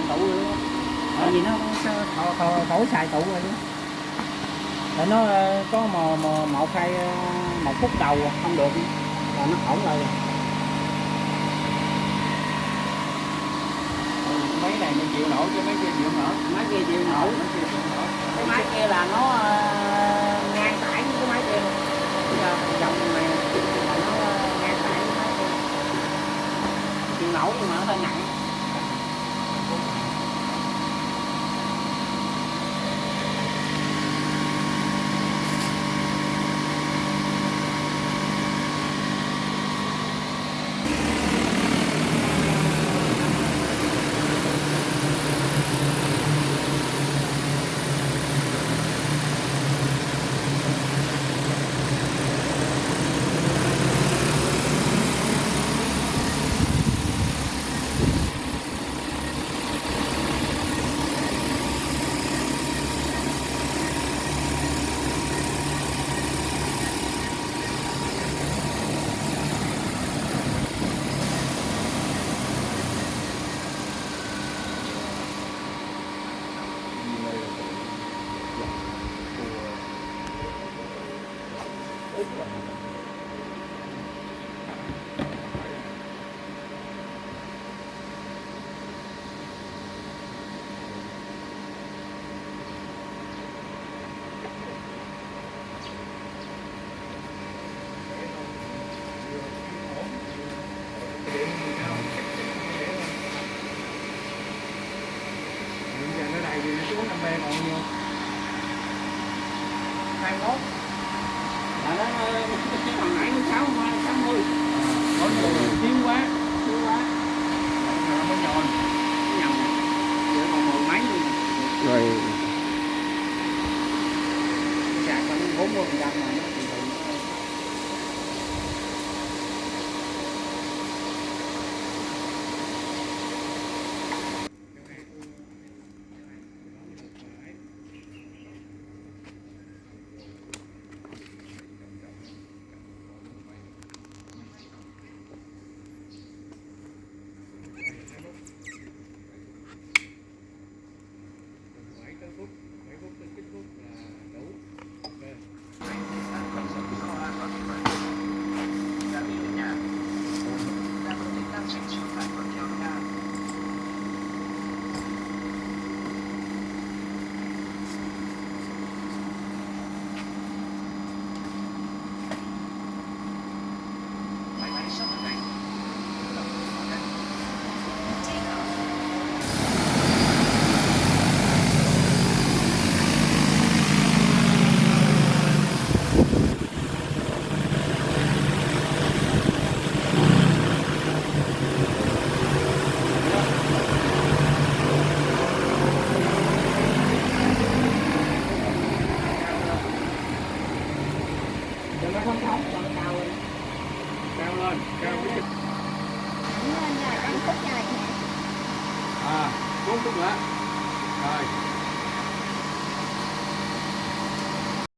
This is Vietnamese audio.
tụ luôn. Tại vì nó khỏi xài tụ rồi chứ. Tại nó có một hai một phút đầu không được là nó hỏng lại rồi. Mấy này mình chịu nổi chứ mấy kia chịu nổi. Máy kia chịu nổi. Cái máy kia là nó ngang tải với cái máy kia luôn. Bây giờ dòng này là nó ngang tải với máy kia. Chịu nổi nhưng mà nó hơi nặng. Nó đầy thì nó xuống 50 còn nhiêu? 21. Là nó hồi nãy nó 60. Có nhiều thiếu quá. Thiếu quá. Nó mới nhòn. Nhầm. Giờ còn 10 mấy luôn. Rồi Sạc khoảng 40% mà nó thì nó không thống cho nó cao lên. Cao lên, cao cái chích. Lên rồi, 5 phút rồi nè. 4 phút nữa. Rồi.